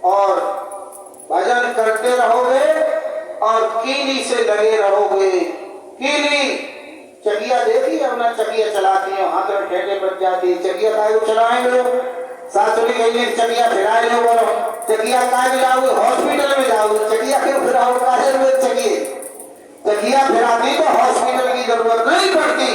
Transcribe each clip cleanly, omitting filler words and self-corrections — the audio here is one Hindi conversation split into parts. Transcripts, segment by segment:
और भजन करते रहोगे और कीली से लगे रहोगे। कीली चकिया देखी अपना, चकिया चलाती है, हाथ में ठेके बच जाती है। चकिया काय को चलाएंगे लोग, सासुरी कहेंगे चकिया फिराए लो, बोलो चकिया काय जाओगे, हॉस्पिटल में जाओगे, चकिया क्यों फिराओ, काहे में चकिया फिराती तो हॉस्पिटल की जरूरत नहीं पड़ती।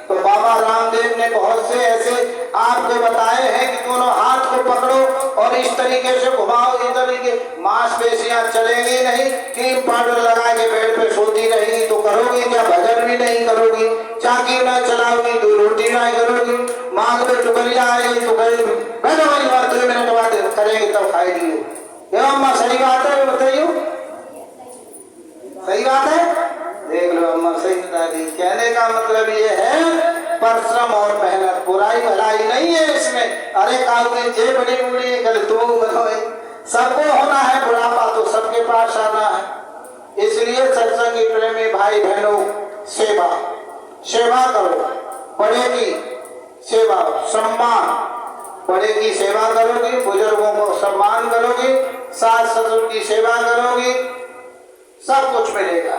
तो बाबा रामदेव ने बहुत से ऐसे आपको बताए हैं कि दोनों हाथ को पकड़ो और इस तरीके से घुमाओ, इस तरीके मांसपेशियां चलेंगी नहीं, क्रीम पाउडर लगा के बेड पे सोती रहेगी तो करोगी क्या, भजन भी नहीं करोगी, चाकी ना चलाओगी तो रोटी ना करोगी, मांग में टुकलिया आएगी तो कहेगी बैठो वाली बात 2 मिनट बाद करेंगे तब खाएगी। अम्मा सही बात है, बताइए सही बात है, देख लो अम्मा सही बता दी। कहने का मतलब ये है परिश्रम और मेहनत, बुराई भलाई नहीं है इसमें। अरे काऊ जे बड़ी बुढ़ी कल तू बताओ, सबको होना है बुढ़ापा, तो सबके पास आना है। इसलिए सत्संगी प्रेमी भाई बहनों, सेवा सेवा करो, बड़े की सेवा सम्मान, बड़े की सेवा करोगी, बुजुर्गों को सम्मान करोगी, सास ससुर की सेवा करोगी, सब कुछ मिलेगा।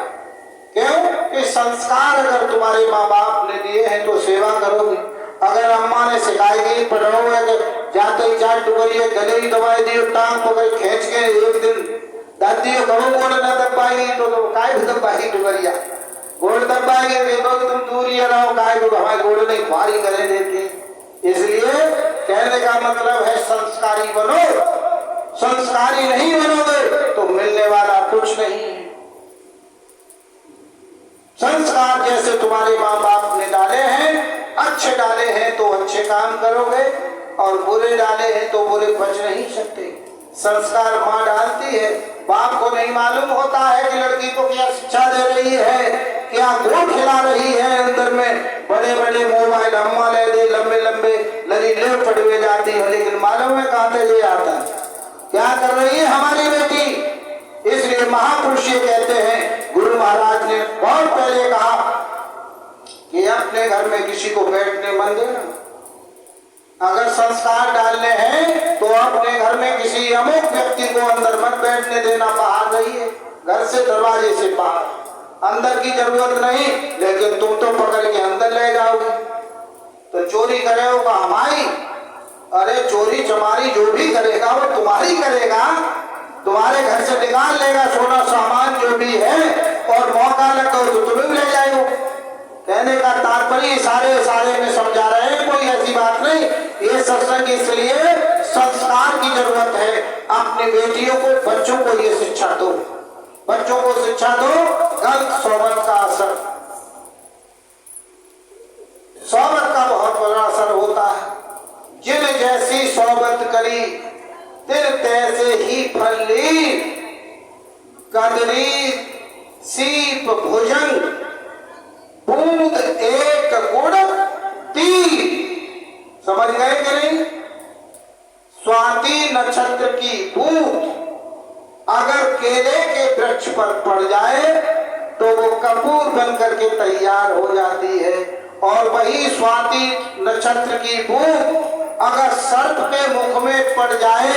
क्यों कि संस्कार अगर तुम्हारे माँ बाप ने दिए हैं तो सेवा करोगे। अगर अम्मा ने सिखाई गई पढ़ो है कि जाते ही 4 टुकड़िए गले ही दबाई दी, टांग पकड़ खींच के एक दिन दादी करो गोड़ न दबाएगी तो काय भी दबाएगी, टुकड़िया गोड़ दबाएगी तो तुम दूर ही रहो, काय को हमारे गोड़ नहीं भारी करे देती। इसलिए कहने का मतलब है संस्कारी बनो, संस्कारी नहीं बनोगे तो मिलने वाला कुछ नहीं है। संस्कार जैसे तुम्हारे माँ बाप ने डाले हैं, अच्छे डाले हैं तो अच्छे काम करोगे और बुरे डाले हैं तो बुरे बच नहीं सकते। संस्कार माँ डालती है, बाप को नहीं मालूम होता है कि लड़की को क्या शिक्षा दे रही है, क्या गुण खिला रही है अंदर में। बड़े बड़े मोबाइल अम्मा ले दे, लंबे लंबे लड़ी ले पड़वे जाती है, लेकिन मालूम है कहाँ से ले आता है, क्या कर रही है हमारी बेटी। इसलिए महापुरुष ये कहते हैं, गुरु महाराज ने बहुत पहले कहा कि अपने घर में किसी को बैठने मत देना। अगर संस्कार डालने हैं तो अपने घर में किसी अमुक व्यक्ति को अंदर मत बैठने देना, बाहर रहिए, घर से दरवाजे से बाहर, अंदर की जरूरत नहीं। लेकिन तुम तो पकड़ के अंदर ले जाओगे तो चोरी करेगा हमारी, अरे चोरी चमारी जो भी करेगा वो तुम्हारी करेगा, तुम्हारे घर से निकाल लेगा सोना सामान जो भी है, और मौका लगा तो तुम्हें ले जाएगा। कहने का तात्पर्य सारे में समझा रहे हैं, कोई ऐसी बात नहीं। ये सत्संग इसलिए संस्कार की जरूरत है। अपनी बेटियों को, बच्चों को ये शिक्षा दो, बच्चों को शिक्षा दो। गलत सोबत का असर, सोबत का बहुत बड़ा असर होता है। जिन जैसी सोबत करी तिल तैसे ही फल ली, कदरी सीप भुजंग बूंद एक गुड़ तीर। समझ गए कि नहीं? स्वाति नक्षत्र की बूंद अगर केले के वृक्ष पर पड़ जाए तो वो कपूर बन करके तैयार हो जाती है, और वही स्वाति नक्षत्र की बूंद अगर सर्प के मुख में पड़ जाए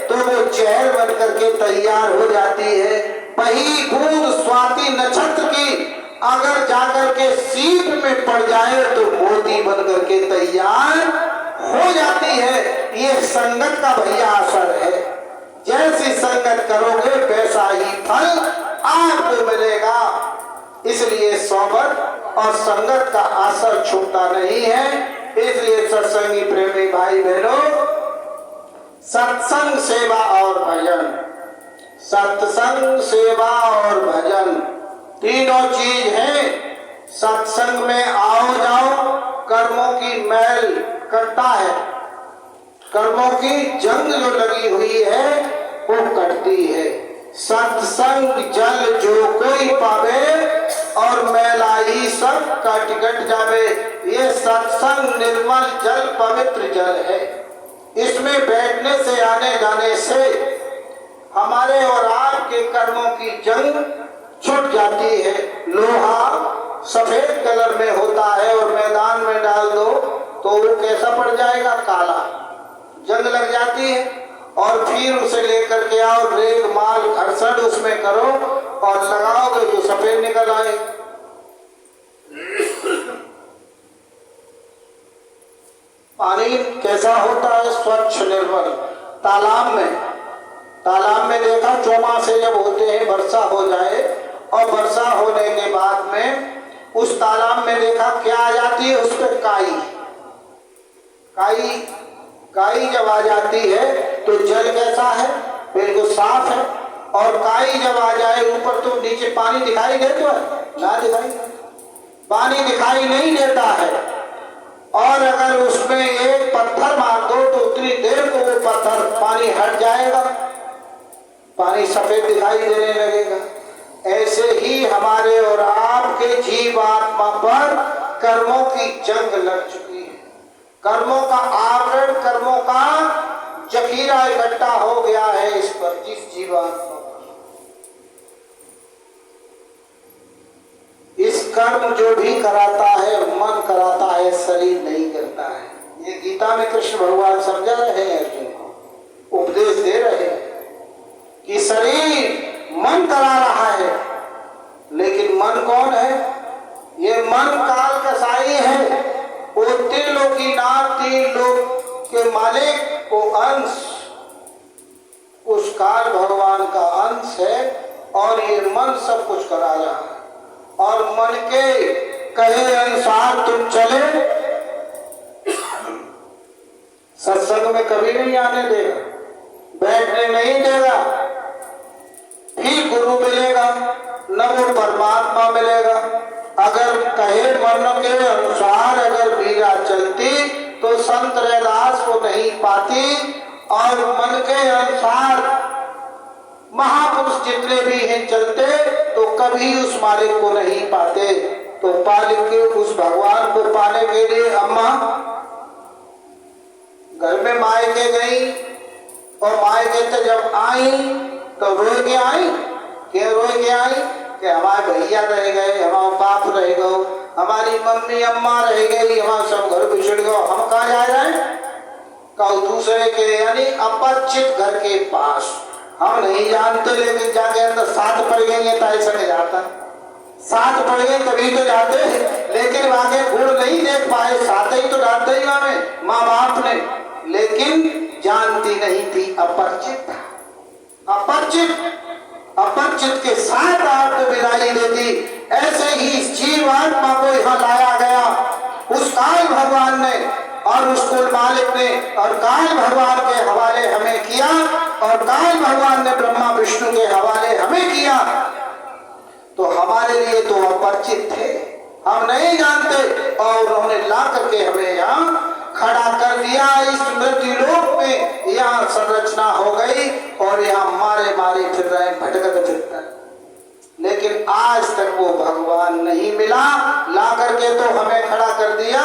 तो वो जहर बन करके तैयार हो जाती है। वही बूंद स्वाति नक्षत्र की अगर जाकर के सीप में पड़ जाए तो मोती बन करके तैयार हो जाती है। ये संगत का भैया असर है। जैसी संगत करोगे वैसा ही फल आपको मिलेगा। इसलिए सोबत और संगत का असर छूटता नहीं है। इसलिए सत्संगी प्रेमी भाई बहनों, सत्संग सेवा और भजन, सत्संग सेवा और भजन तीनों चीज है। सत्संग में आओ जाओ कर्मों की मैल कटता है, कर्मों की जंग जो लगी हुई है वो कटती है। सत्संग जल जो कोई पावे और मैलाई सब कट जावे। ये सत्संग निर्मल जल पवित्र जल है। इसमें बैठने से, आने जाने से हमारे और आपके कर्मों की जंग छूट जाती है। लोहा सफेद कलर में होता है और मैदान में डाल दो तो वो कैसा पड़ जाएगा, काला, जंग लग जाती है। और फिर उसे लेकर के आओ, रेत माल घर्षण उसमें करो और लगाओगे तो सफेद निकल आए। पानी कैसा होता है? स्वच्छ निर्मल। तालाब में देखा, चौमासे जब होते हैं, वर्षा हो जाए और वर्षा होने के बाद में उस तालाब में देखा क्या आ जाती है? उस पर काई जब आ जाती है तो जल कैसा है? बिल्कुल साफ है। और काई जब आ जाए ऊपर तो नीचे पानी दिखाई देता है? ना दिखाई, पानी दिखाई नहीं देता है। और अगर उसमें एक पत्थर मार दो तो उतनी देर को वो पत्थर पानी हट जाएगा, पानी सफेद दिखाई देने लगेगा। ऐसे ही हमारे और आपके जीवात्मा पर कर्मों की जंग लग चुकी है। कर्मों का आवरण, कर्मों का जखीरा इकट्ठा हो गया है इस पर, जिस जीवात्मा पर। इस कर्म जो भी कराता है मन कराता है, शरीर नहीं करता है। ये गीता में कृष्ण भगवान समझा रहे हैं, अर्जुन को उपदेश दे रहे हैं कि शरीर मन करा रहा है, लेकिन मन कौन है? ये मन काल कसाई है। वो त्रिलोकीनाथ, त्रिलोक के मालिक, वो अंश उस काल भगवान का अंश है और ये मन सब कुछ करा रहा है। और मन के कहे अनुसार तुम चले, सत्संग में कभी नहीं आने देगा, बैठने नहीं देगा, फिर गुरु मिलेगा न वो परमात्मा मिलेगा। अगर कहे मन के अनुसार अगर मीरा चलती तो संत रैदास को नहीं पाती, और मन के अनुसार महापुरुष जितने भी हैं चलते तो कभी उस मालिक को नहीं पाते। तो मालिक के उस भगवान को पाने के लिए अम्मा घर में मायके गई, और मायके से जब आई तो रोए के आई। क्या रोए के आई? कि हमारे भैया रह गए, हमारे बाप रह गए, हमारी मम्मी अम्मा रह गई, हमारा सब घर बिछड़ गया, हम कहाँ जा रहे हैं? कल दूसरे के यानी अपरिचित घर के पास। हम नहीं जानते, लेकिन जाके अंदर साथ पड़ गए तो ऐसा नहीं जाता। साथ पड़ गए तभी तो जाते, लेकिन आगे गुण नहीं देख पाए, साथ ही तो डांटते ही हमें माँ बाप ने, लेकिन जानती नहीं थी, अपरिचित था। अपरिचित के साथ आपको विदाई देती। ऐसे ही जीवात्मा को यहाँ लाया गया उस काल भगवान ने और उस कुल मालिक ने, और काल भगवान के हवाले हमें किया, और काल भगवान ने ब्रह्मा विष्णु के हवाले हमें किया। तो हमारे लिए तो अपरिचित थे, हम नहीं जानते, और उन्होंने ला करके हमें यहाँ खड़ा कर दिया। इस मृत्यु लोक में यहाँ संरचना हो गई और यहाँ मारे फिर रहे, भटकते फिरते। लेकिन आज तक वो भगवान नहीं मिला, ला करके तो हमें खड़ा कर दिया,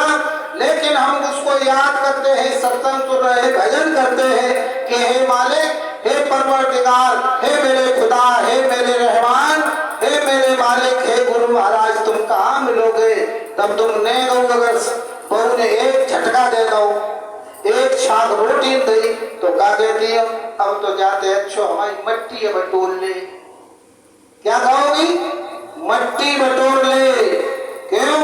लेकिन हम उसको याद करते हैं, सत्संग सुन रहे, भजन करते हैं कि हे मालिक, हे परवरदिगार, हे मेरे खुदा, हे मेरे रहमान, हे मेरे मालिक, हे गुरु महाराज, तुम कहाँ मिलोगे? तब तुम ने गौ अगर बहू ने एक झटका दे दो, एक छाक रोटी दी तो क्या कहती है? अब तो जाते अच्छो हमारी मट्टी बटोर ले। क्या कहोगी? मट्टी बटोर ले। क्यों?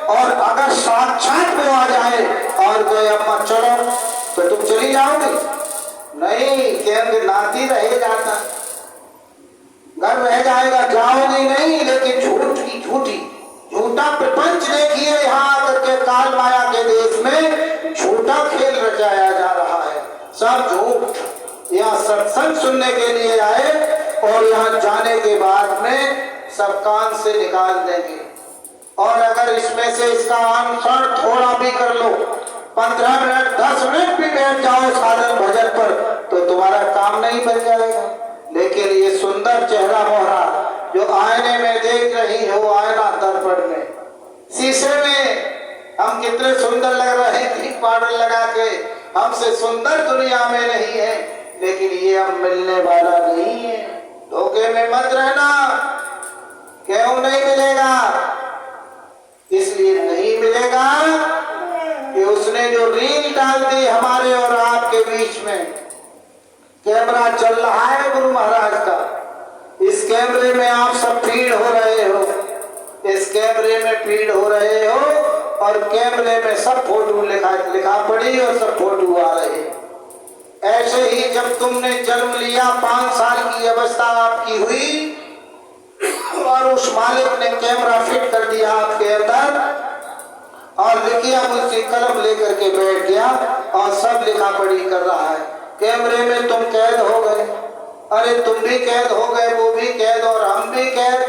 और अगर साक्षात वो आ जाए और कोई अम्मा चलो तो तुम चली जाओगी? नहीं, क्योंकि नाती रह जाता, घर रह जाएगा, जाओगी नहीं। लेकिन झूठा प्रपंच देखिए, यहाँ आकर के काल माया के देश में झूठा खेल रचाया जा रहा है, सब झूठ। यहाँ सत्संग सुनने के लिए आए और यहाँ जाने के बाद में सब कान से निकाल देंगे। और अगर इसमें से इसका अनुसरण थोड़ा भी कर लो, 15 मिनट 10 मिनट भी बैठ जाओ साधन भजन पर, तो तुम्हारा काम नहीं बन जाएगा। लेकिन ये सुंदर चेहरा मोहरा जो आईने में देख रही हो, आईना दर्पण में, शीशे में हम कितने सुंदर लग रहे हैं, क्रीम पाउडर लगा के, हमसे सुंदर दुनिया में नहीं है, लेकिन ये अब मिलने वाला नहीं है। धोखे में मत रहना। क्यों नहीं मिलेगा? इसलिए नहीं मिलेगा कि उसने जो रील डाल दी हमारे और आपके बीच में, कैमरा चल रहा है गुरु महाराज का। इस कैमरे में आप सब फीड हो रहे हो, इस कैमरे में फीड हो रहे हो और कैमरे में सब फोटो लिखा पड़ी और सब फोटो आ रहे। ऐसे ही जब तुमने जन्म लिया 5 साल की अवस्था आपकी हुई और उस मालिक ने कैमरा फिट कर दिया आपके अंदर और लिखिया मुझसे कलम लेकर के बैठ गया और सब लिखा पढ़ी कर रहा है। कैमरे में तुम कैद हो गए, अरे तुम भी कैद हो गए, वो भी कैद और हम भी कैद,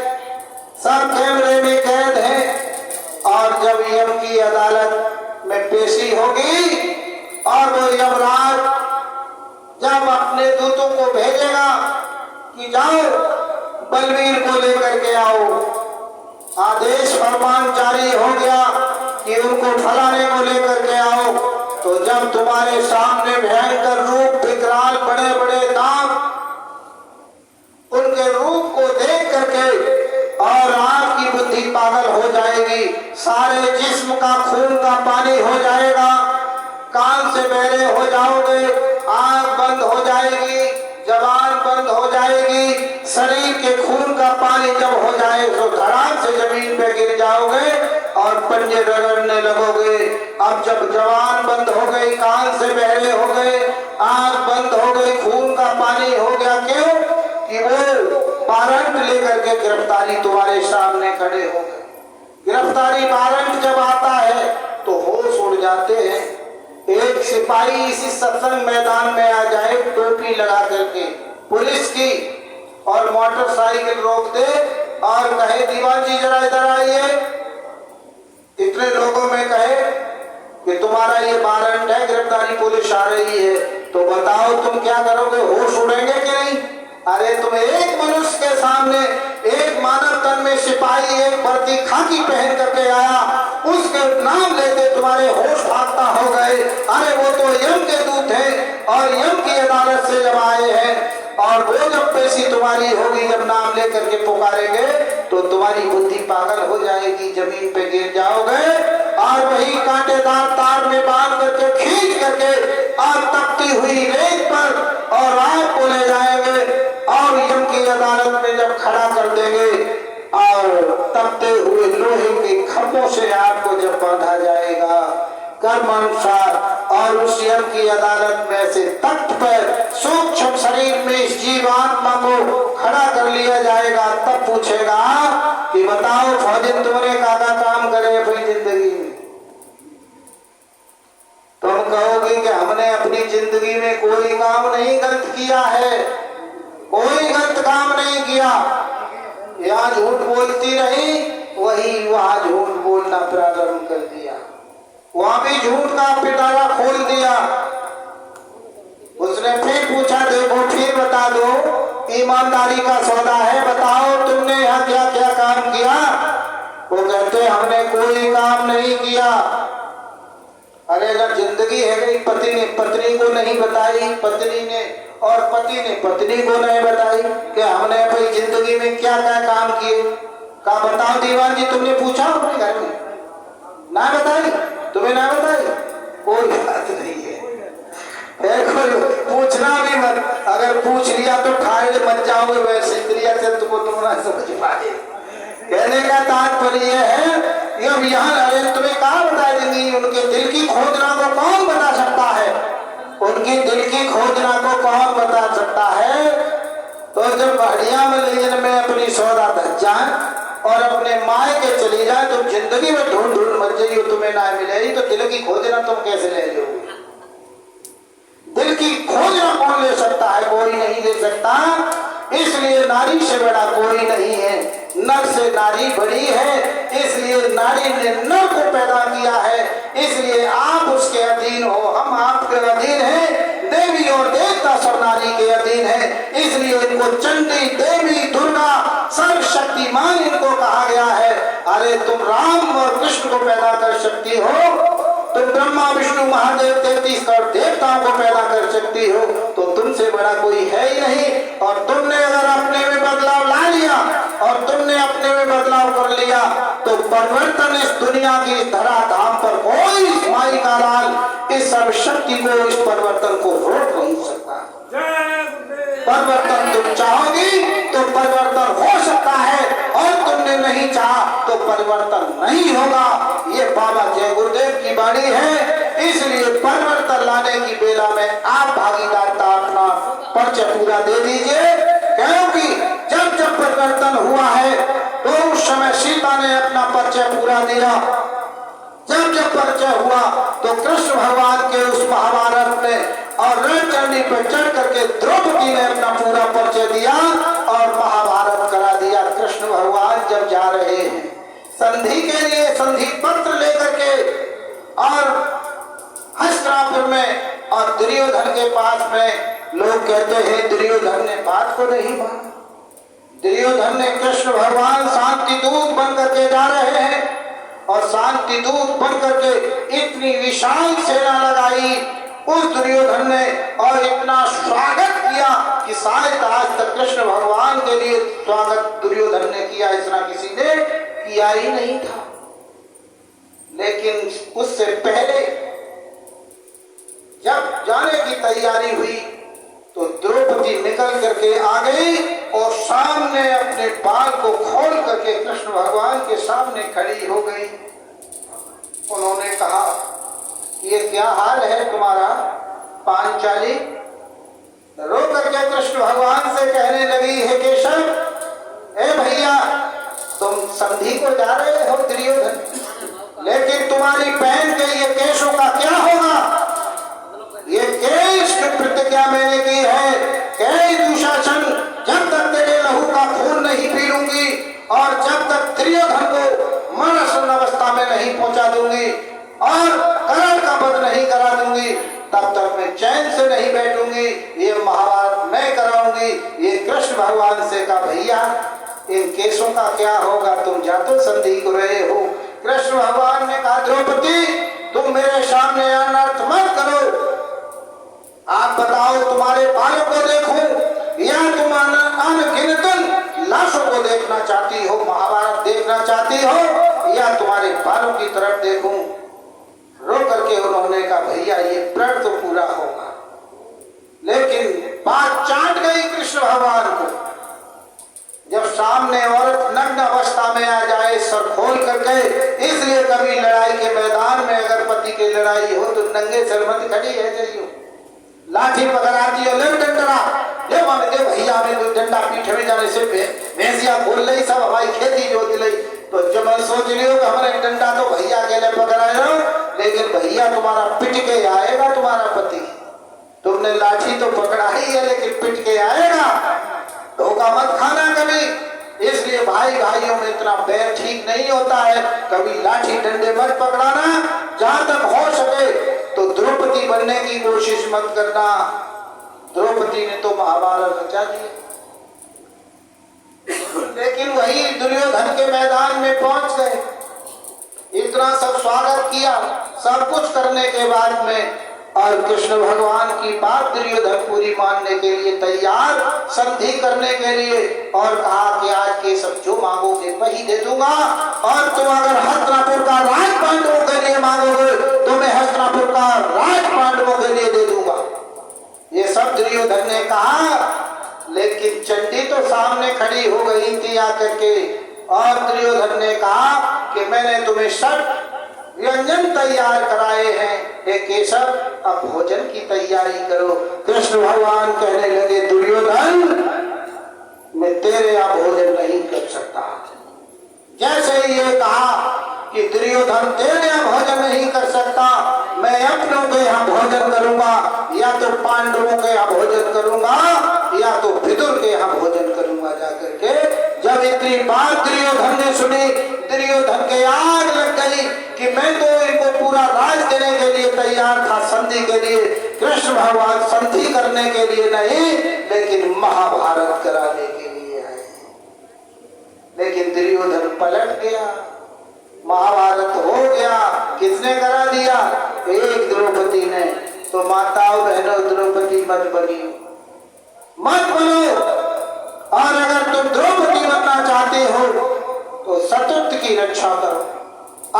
सब कैमरे में कैद हैं। और जब यम की अदालत में पेशी होगी और वो यमराज जब अपने दूतों को भेजेगा कि जाओ बलवीर को लेकर के आओ, आदेश फरमान जारी हो गया कि उनको फलाने को लेकर के आओ, तो जब तुम्हारे सामने भयंकर रूप विकराल बड़े बड़े दांत, उनके रूप को देख करके और आपकी बुद्धि पागल हो जाएगी, सारे जिस्म का खून का पानी हो जाएगा, कान से बहरे हो जाओगे, आंख बंद हो जाएगी, जबान बंद हो जाएगी, शरीर के खून का पानी जब हो जाए तो धड़ाम से जमीन पे गिर जाओगे और पंजे रगड़ने लगोगे। अब जब जबान बंद हो गई, कान से बहरे हो गए, आंख बंद हो गई, खून का पानी हो गया, क्यों कि वो वारंट लेकर के गिरफ्तारी तुम्हारे सामने खड़े हो गए। गिरफ्तारी वारंट जब आता है तो होश उड़ जाते हैं। एक सिपाही इसी सत्संग मैदान में आ जाए टोपी लगा करके पुलिस की और मोटरसाइकिल रोक दे और कहे दीवान जी जरा इधर आइए, इतने लोगों में कहे कि तुम्हारा ये वारंट है, गिरफ्तारी पुलिस आ रही है, तो बताओ तुम क्या करोगे? होश उड़ेंगे कि नहीं? अरे तुम एक मनुष्य के सामने एक मानव तन में सिपाही एक वर्दी खाकी पहन करके आया, उसके नाम लेते तुम्हारे होश भागता हो गए। अरे वो तो यम के दूत हैं और यम की अदालत से जब आए हैं और वो जब पेशी तुम्हारी होगी, जब नाम लेकर के पुकारेंगे तो तुम्हारी बुद्धि पागल हो जाएगी, जमीन पे गिर जाओगे और वही कांटेदार तार में बांध करके खींच करके और तपती हुई रेत पर और आप को ले जाएंगे और यम की अदालत में जब खड़ा कर देंगे और तपते हुए लोहे के खंभों से आपको जब बांधा जाएगा कर्म अनुसार और उस यम की अदालत में से तख्त पर सूक्ष्म शरीर में इस जीवात्मा को खड़ा कर लिया जाएगा। तब पूछेगा कि बताओ फौजिन तुमने क्या काम करे अपनी जिंदगी में? तुम कहोगे कि हमने अपनी जिंदगी में कोई काम नहीं गलत किया है, कोई गलत काम नहीं किया, यहाँ झूठ बोलती रही, वही वहां झूठ बोलना प्रारंभ कर दिया, वहां भी झूठ का पिटारा खोल दिया। उसने फिर पूछा देखो फिर बता दो, ईमानदारी का सौदा है, बताओ तुमने यहाँ क्या क्या काम किया? वो कहते हमने कोई काम नहीं किया। अरे अगर जिंदगी है गई, पति ने पत्नी को नहीं बताई, पत्नी ने और पति ने पत्नी को नहीं बताई कि हमने अपनी जिंदगी में क्या क्या काम किए, का बताओ दीवान जी तुमने पूछा अपने घर में? ना बताई, तुम्हें ना बताई, कोई बात नहीं है, पूछना भी मत, अगर पूछ लिया तो खाए मत जाओगे, वैसे इंद्रिया से तुमको तुम ना समझ पाए। कहने का तात्पर्य है अब यहाँ अरे तुम्हें कहा बता देंगी, उनके दिल की खोजना को कौन बता सकता है? उनकी दिल की खोजना को कौन बता सकता है? तो जब बढ़िया में अपनी सौदा धज जाए और अपने माए के चली जाए, तुम जिंदगी में ढूंढ ढूंढ मर जाइए, तुम्हें ना मिलेगी, तो दिल की खोजना तुम कैसे ले लोगे? दिल की खोजना कौन ले सकता है? कोई नहीं ले सकता। इसलिए नारी से बड़ा कोई नहीं है, नर से नारी बड़ी है, इसलिए नारी ने नर को पैदा किया है, इसलिए आप उसके अधीन हो, हम आपके अधीन हैं। देवी और देवता सब नारी के अधीन है, इसलिए इनको चंडी देवी दुर्गा सर्वशक्तिमान इनको कहा गया है। अरे तुम राम और कृष्ण को पैदा कर सकती हो, तुम ब्रह्मा विष्णु महादेव 33 करोड़ देवताओं को पैदा कर सकती हो, तो तुमसे बड़ा कोई है ही नहीं। और तुमने अगर अपने में बदलाव ला लिया और तुमने अपने में बदलाव कर लिया तो परिवर्तन इस दुनिया की धराधाम पर कोई माई का लाल इस सर्वशक्ति को, इस परिवर्तन को रोक नहीं सकता। परिवर्तन तुम चाहोगी तो परिवर्तन हो सकता है, और तुमने नहीं चाहा तो परिवर्तन नहीं होगा। ये बाबा जय गुरुदेव की वाणी है। इसलिए परिवर्तन लाने की बेला में आप भागीदारता अपना परिचय पूरा दे दीजिए, क्योंकि जब जब परिवर्तन हुआ है तो उस समय सीता ने अपना परिचय पूरा दिया। जब जब परिचय हुआ तो कृष्ण भगवान के उस महाभारत में और रणचंडी पर चढ़ करके द्रौपदी ने अपना पूरा परिचय दिया और महाभारत करा दिया। कृष्ण भगवान जब जा रहे हैं संधि के लिए, संधि पत्र लेकर के, और हस्तिनापुर में और दुर्योधन के पास में लोग कहते हैं दुर्योधन ने बात को नहीं माना। दुर्योधन ने कृष्ण भगवान शांति दूत बन करके जा रहे हैं और शांति दूत बन करके इतनी विशाल सेना लगाई उस दुर्योधन ने, और इतना स्वागत किया कि शायद आज तक कृष्ण भगवान के लिए स्वागत दुर्योधन ने किया इतना किसी ने किया ही नहीं था। लेकिन उससे पहले जब जाने की तैयारी हुई तो द्रौपदी निकल करके आ गई और सामने अपने बाल को खोल करके कृष्ण भगवान के सामने खड़ी हो गई। उन्होंने कहा, ये क्या हाल है तुम्हारा पांचाली? रो करके कृष्ण भगवान से कहने लगी, हे केशव, हे भैया, तुम संधि को जा रहे हो दुर्योधन, लेकिन तुम्हारी बहन के ये केशों का क्या होगा? ये केश की प्रतिज्ञा मैंने की है, केश दुशासन, जब तक तेरे लहू का खून नहीं पी लूंगी और जब तक दुर्योधन को मरण अवस्था में नहीं पहुंचा दूंगी और कर्ण का वध नहीं करा दूंगी, तब तक मैं चैन से नहीं बैठूंगी। ये महाभारत मैं कराऊंगी। ये कृष्ण भगवान से कहा, भैया इन केसों का क्या होगा? तुम जातो संधि को रहे हो। कृष्ण भगवान ने कहा, द्रौपदी तुम मेरे सामने अनर्थ मत करो। आप बताओ, तुम्हारे बालों को देखूं या तुम अनगिनत लाशों को देखना चाहती हो, महाभारत देखना चाहती हो, या तुम्हारे बालों की तरफ देखूं? रो करके उन्होंने कहा, भैया ये प्रण तो पूरा होगा। लेकिन बात चाट गई कृष्ण भगवान को। जब सामने औरत नग्न अवस्था में आ जाए सर खोल करके, इसलिए कभी लड़ाई के मैदान में अगर पति की लड़ाई हो तो नंगे सर मत खड़ी है जाइयो, लाठी पकड़ाती है, ले डंडा ले मामे दे भैया में डंडा पीठ में जाने से भैंसिया खोल ली, सब हमारी खेती जोत ली। तो जब मैं सोच लियो कि हमारे डंडा तो भैया के लिए पकड़ाए रहो, लेकिन भैया तुम्हारा पिट के आएगा तुम्हारा पति। तुमने लाठी तो पकड़ा ही है लेकिन पिट के आएगा। धोखा मत खाना कभी। इसलिए भाई भाइयों में इतना बैर ठीक नहीं होता है। कभी लाठी डंडे मत पकड़ाना, जहां तक हो सके तो द्रौपदी बनने की कोशिश मत करना। द्रौपदी ने तो महाभारत रचा दिया, लेकिन वही दुर्योधन के मैदान में पहुंच गए। इतना सब स्वागत किया, सब कुछ करने के बाद में और कृष्ण भगवान की बात दुर्योधन पूरी मानने के लिए तैयार, संधि करने के लिए, और कहा कि आज के सब जो मांगोगे वही दे दूंगा, और तुम अगर हस्तिनापुर का राज पांडवों के लिए मांगोगे तो मैं हस्तिनापुर का राज पांडवों के लिए दे दूंगा। ये सब दुर्योधन ने कहा। लेकिन चंडी तो सामने खड़ी हो गई थी आकर के, और दुर्योधन ने कहा कि मैंने तुम्हें सब व्यंजन तैयार कराए हैं, हे केशव अब भोजन की तैयारी करो। कृष्ण भगवान कहने लगे, दुर्योधन मैं तेरे यहाँ भोजन नहीं कर सकता। जैसे ही ये कहा कि दुर्योधन तेरे यहाँ भोजन नहीं कर सकता, मैं अपनों के यहाँ भोजन करूंगा, या तो पांडवों के यहाँ भोजन करूंगा या तो विदुर के यहाँ भोजन करूंगा जाकर के। जब इतनी बात दुर्योधन ने सुनी, दुर्योधन के आग लग गई कि मैं तो इनको पूरा राज देने के लिए तैयार था, संधि के लिए। कृष्ण भगवान संधि करने के लिए नहीं, लेकिन महाभारत कराने के लिए आए। लेकिन दुर्योधन पलट गया, महाभारत हो गया। किसने करा दिया? एक द्रौपदी ने। तो माताओं बहनों, द्रौपदी मत बनियो, मत बनो। और अगर तुम द्रौपदी बनना चाहते हो तो सतुत की रक्षा करो,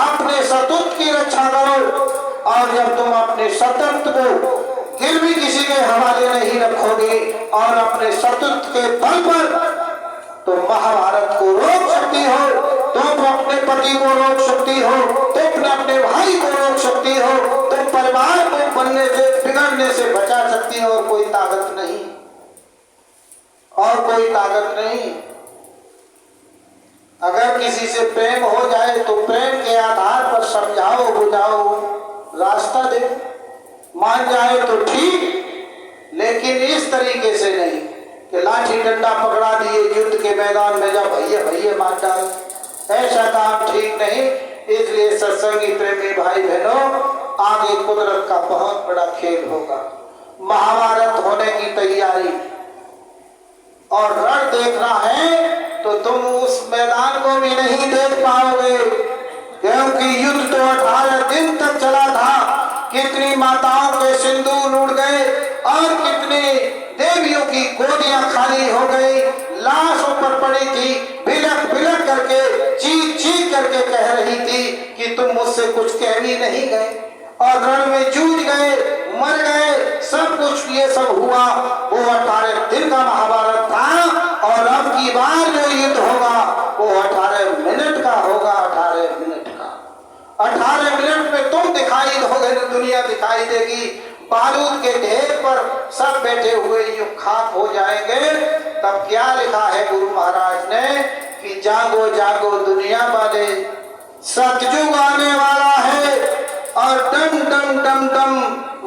अपने सतुत की रक्षा करो। और जब तुम अपने सतुत को फिर भी किसी के हवाले नहीं रखोगे और अपने सतुत्व के बल पर तो महाभारत को रोक सकती हो, तुम अपने पति को रोक सकती हो, तुम अपने भाई को रोक सकती हो, तुम परिवार को बनने से बिगड़ने से बचा सकती हो, और कोई ताकत नहीं, और कोई ताकत नहीं। अगर किसी से प्रेम हो जाए तो प्रेम के आधार पर समझाओ, बुझाओ, रास्ता दे, मान जाए तो ठीक, लेकिन इस तरीके से नहीं कि लाठी डंडा पकड़ा दिए युद्ध के मैदान में जा भैया भैया मार डाल, ऐसा काम ठीक नहीं। इसलिए सत्संगी प्रेमी भाई बहनों, आगे कुदरत का बहुत बड़ा खेल होगा, महाभारत होने की तैयारी, और रण देखना है तो तुम उस मैदान को भी नहीं देख पाओगे, क्योंकि युद्ध तो 18 दिन तक चला था। कितनी माताओं के सिंदूर उड़ गए और कितनी देवियों की गोदियां खाली हो गई, लाशों पर पड़ी थी, बिलख बिलख करके चीख चीख करके कह रही थी कि तुम मुझसे कुछ कह भी नहीं गए, और रण में जूझ गए, मर गए, सब कुछ ये सब हुआ। वो 18 दिन का महाभारत था, और अब की बार जो युद्ध होगा वो 18 मिनट का होगा, 18 मिनट का। 18 मिनट में तुम दिखाई दोगे, दुनिया दिखाई देगी, बारूद के ढेर पर सब बैठे हुए यूं खाक हो जाएंगे। तब क्या लिखा है गुरु महाराज ने कि जागो जागो दुनिया वाले, सतयुग आने वाला है, और डम डम डम डम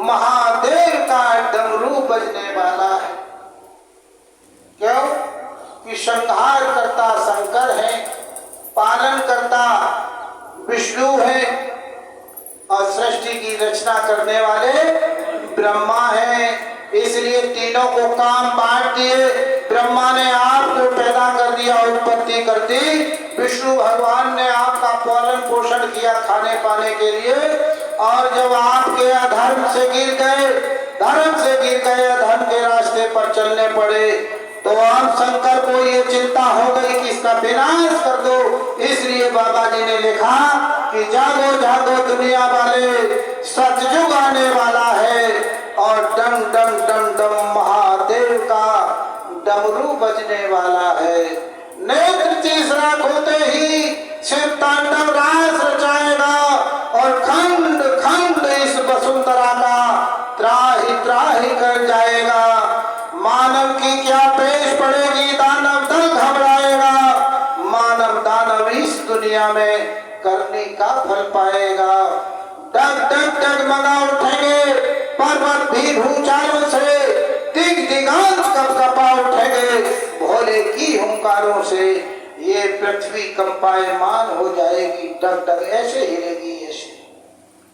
महादेव का डमरू बजने वाला है। क्यों कि संहार करता शंकर है, पालन करता विष्णु है, और सृष्टि की रचना करने वाले ब्रह्मा है। इसलिए तीनों को काम बांट दिए। ब्रह्मा ने आपको पैदा कर दिया, उत्पत्ति कर दी, विष्णु भगवान ने आपका पालन पोषण किया खाने पाने के लिए, और जब आपके अधर्म से गिर गए, धर्म से गिर गए, अधर्म के रास्ते पर चलने पड़े, तो अब शंकर को ये चिंता हो गई कि इसका विनाश कर दो। इसलिए बाबा जी ने लिखा कि जागो जागो दुनिया वाले, सतयुग आने वाला है, और डम डम डम डम महादेव का डमरू बजने वाला है। नेत्र तीसरा खोते ही शिव तांडव रास रचाएगा, और खंड खंड इस वसुंधरा का त्राहि त्राहि कर जाएगा। मानव की क्या पेश पड़ेगी, दानव दल घबराएगा, मानव दानव इस दुनिया में करने का फल पाएगा। डग डग डग मगा उठेंगे पर्वत भी भूचालों से, दिग दिगांत कप कपा उठेंगे भोले की हुंकारों से। ये पृथ्वी कंपायमान हो जाएगी, डग डग ऐसे हिलेगी, ऐसे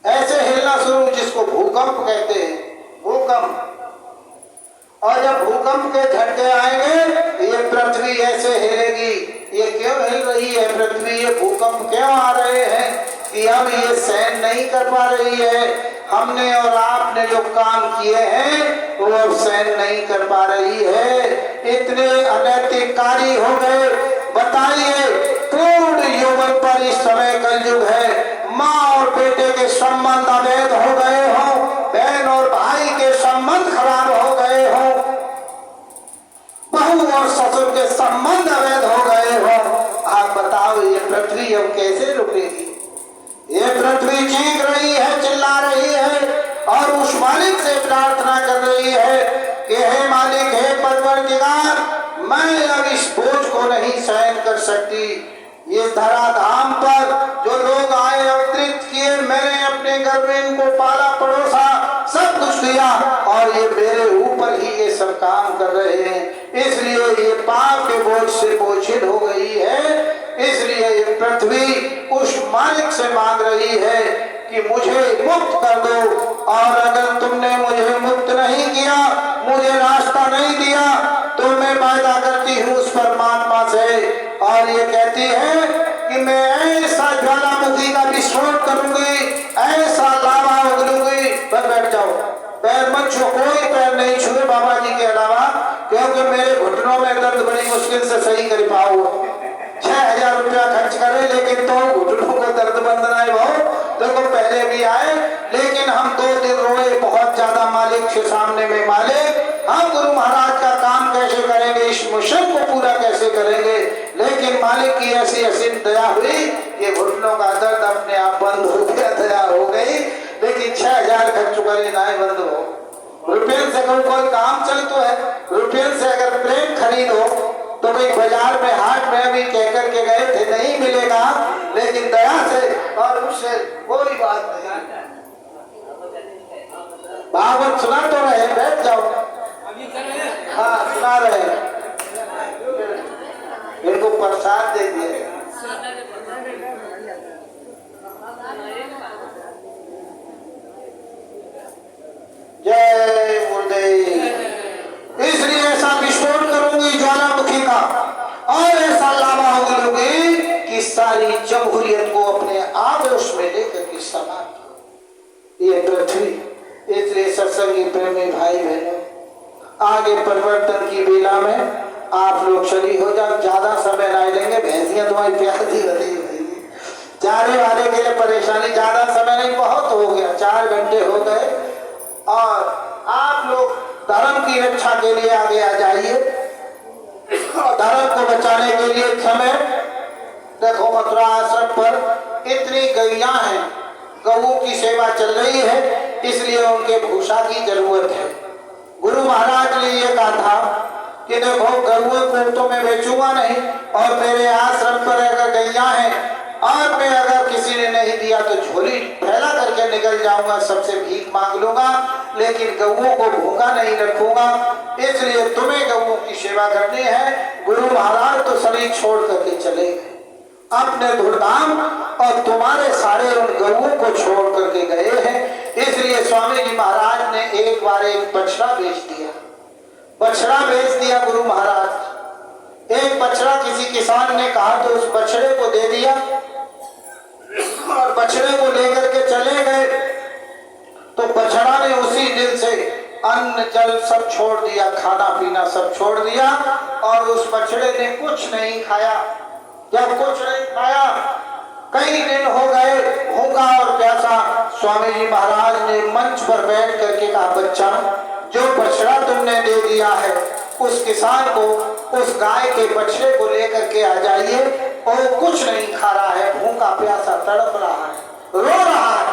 ऐसे हिलना शुरू, जिसको भूकंप कहते हैं, भूकंप। और जब भूकंप के झटके आएंगे ये पृथ्वी ऐसे हिलेगी। ये क्यों हिल रही है पृथ्वी, ये भूकंप क्यों आ रहे हैं कि अब ये सहन नहीं कर पा रही है। हमने और आपने जो काम किए हैं वो अब सहन नहीं कर पा रही है, इतने अनैतिक कार्य हो गए। बताइए, पूर्ण यौवन पर इस समय कलयुग है, माँ और बेटे के संबंध अवैध हो गए हो, बहन और भाई के संबंध खराब हो गए हो, बहू और ससुर के संबंध अवैध हो गए हो। आप बताओ ये पृथ्वी अब कैसे रुकेगी। ये पृथ्वी चीख रही है, चिल्ला रही है, और उस मालिक से प्रार्थना कर रही है कि हे मालिक, हे परवरदिगार, मैं अब इस बोझ को नहीं सहन कर सकती। ये धराधाम पर जो लोग आए, अवतरित किए, मैंने अपने घर में इनको पाला पड़ोसा, सब कुछ दिया, और ये मेरे ऊपर ही ये सब काम कर रहे हैं। इसलिए ये पाप के बोझ से बोझिल हो गई है। इसलिए ये पृथ्वी उस मालिक से मांग रही है कि मुझे मुक्त कर दो, और अगर तुमने मुझे मुक्त नहीं किया, मुझे रास्ता नहीं दिया, तो मैं वादा करती हूँ उस परमात्मा से, और ये कहती है कि मैं ऐसा ज्वालामुखी का विस्फोट करूंगी, ऐसा लावा उगलूंगी। बस बैठ जाओ, पैर मत छुओ, कोई पैर नहीं छुए बाबा जी के अलावा, क्योंकि मेरे घुटनों में दर्द बड़ी मुश्किल से सही कर पाओ। 6000 रुपया खर्च करे, लेकिन तो घुटनों का दर्द बंद ना हो, देखो पहले भी आए, लेकिन हम 2 दिन रोए बहुत ज्यादा मालिक के सामने में, मालिक हम गुरु महाराज का काम कैसे करेंगे, इस मिशन को पूरा कैसे करेंगे। लेकिन मालिक की ऐसी असीम दया हुई, ये घुटनों का दर्द अपने आप बंद हो गया, दया हो गई। लेकिन 6000 खर्च करे ना बंद हो। रुपये से कोई काम चलता है, रुपये से अगर प्रेम खरीदो तो भाई बाजार में हाट में भी कह करके गए थे नहीं मिलेगा, लेकिन दया से और उससे कोई बात नहीं। भागवत सुना तो रहे, बैठ जाओ। हाँ सुना रहे, इनको प्रसाद दे दिए। जय गुरुदेव। इसलिए ऐसा विस्फोट करूंगी ज्वालामुखी का, और ऐसा लावा होगी कि सारी जमहूरियत को अपने आवेश में लेकर के समाप्त ये पृथ्वी। इसलिए सत्संगी प्रेमी भाई बहनों, आगे परिवर्तन की बेला में आप लोग शरीक हो जाओ। ज्यादा समय नहीं लेंगे, भैंसियां तुम्हारी प्यासी बनी हुई, चारे वाले के लिए परेशानी, ज्यादा समय नहीं, बहुत हो गया, 4 घंटे हो गए। और आप लोग धर्म की रक्षा के लिए आगे आ जाइए, धर्म को बचाने के लिए समय। देखो मथुरा आश्रम पर इतनी गैया हैं, गऊ की सेवा चल रही है, इसलिए उनके भूषा की जरूरत है। गुरु महाराज ने ये कहा था कि देखो गऊ को तो मैं बेचूंगा नहीं, और मेरे आश्रम पर अगर गैया हैं और मैं अगर किसी ने नहीं दिया तो झोली फैला करके निकल जाऊंगा, सबसे भीख मांग लूंगा, लेकिन गऊओं को भूखा नहीं रखूंगा। इसलिए तुम्हें गऊओं की सेवा करनी है। गुरु महाराज तो शरीर छोड़ करके चले गए अपने धूमधाम, और तुम्हारे सारे उन गऊओं को छोड़ करके गए हैं। इसलिए स्वामी जी महाराज ने एक बार एक बछड़ा बेच दिया, बछड़ा बेच दिया गुरु महाराज। एक बछड़ा किसी किसान ने कहा तो उस बछड़े को दे दिया, और बछड़े को लेकर के चले गए। तो बछड़ा ने उसी दिन से अन्न जल सब छोड़ दिया, खाना पीना सब छोड़ दिया, और उस बछड़े ने कुछ नहीं खाया। जब कुछ नहीं खाया, कई दिन हो गए भूखा और प्यासा, स्वामी जी महाराज ने मंच पर बैठ करके कहा, बच्चा जो बछड़ा तुमने दे दिया है उस किसान को उस गाय के बछड़े को लेकर के आ जाइए, और कुछ नहीं खा रहा है, भूखा प्यासा तड़प रहा है, रो रहा है,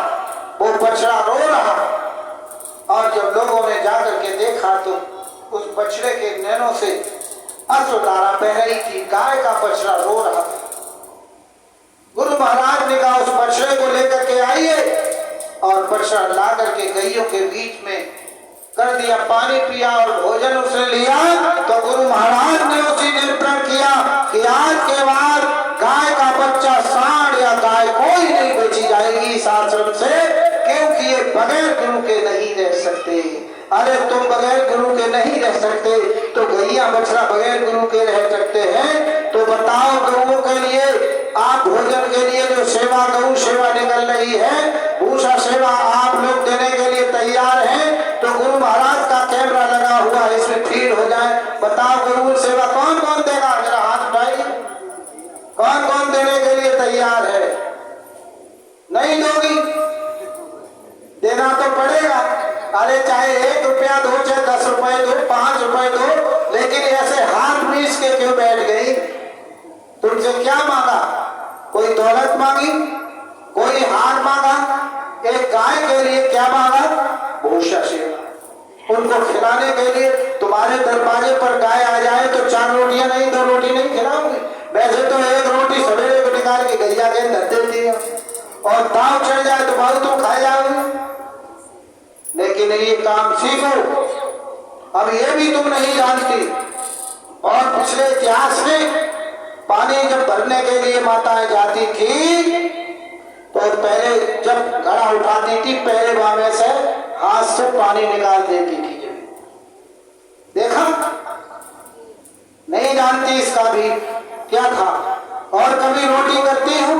वो बछड़ा रो रहा। और जब लोगों ने जाकर के देखा तो उस बछड़े के नैनों से अश्रुधारा बह रही थी, गाय का बछड़ा रो रहा था। गुरु महाराज ने कहा उस बछड़े को लेकर के आइए, और बछड़ा ला करके गैयों के बीच में कर दिया, पानी पिया और भोजन उसने लिया। तो गुरु महाराज ने उसी दिन प्रण किया कि आज के बाद गाय का बच्चा, सांड या गाय कोई नहीं बेची जाएगी इस आश्रम से, क्योंकि ये बगैर गुरु के नहीं रह सकते। अरे तुम बगैर गुरु के नहीं रह सकते तो गैया बछड़ा बगैर गुरु के रह सकते हैं? तो बताओ, गऊओं के लिए आप भोजन के लिए जो सेवा गऊ सेवा निकल रही है, भूषा सेवा आप लोग देने के लिए तैयार हैं, तो गुरु महाराज का कैमरा लगा हुआ है, इसमें फीड हो जाए। बताओ गऊ सेवा कौन कौन देगा? जरा हाथ उठाइए, कौन कौन देने के लिए तैयार है? नहीं दोगी? देना तो पड़ेगा। अरे चाहे 1 रुपया दो, चाहे 10 रुपए दो, 5 रुपए दो, लेकिन ऐसे हाथ मीस के क्यों बैठ गई? तुमसे क्या मांगा? कोई दौलत मांगी, कोई हार मांगा? एक गाय के लिए क्या मांगा? भूषा सेवा। उनको खिलाने के लिए तुम्हारे दरवाजे पर गाय आ जाए तो 4 रोटियां नहीं, 2 रोटी नहीं खिलाओगे? वैसे तो 1 रोटी सवेरे को निकाल के गैया के अंदर दे दी, और दाव चढ़ जाए तो भाव तुम खा जाओगे। लेकिन ये काम सीखो, अब ये भी तुम नहीं जानती। और पिछले इतिहास में पानी जब भरने के लिए माताएं जाती थी तो पहले जब घड़ा उठाती थी, पहले बामे से हाथ से पानी निकाल देती थी। देखा? नहीं जानती इसका भी क्या था। और कभी रोटी करती हूँ,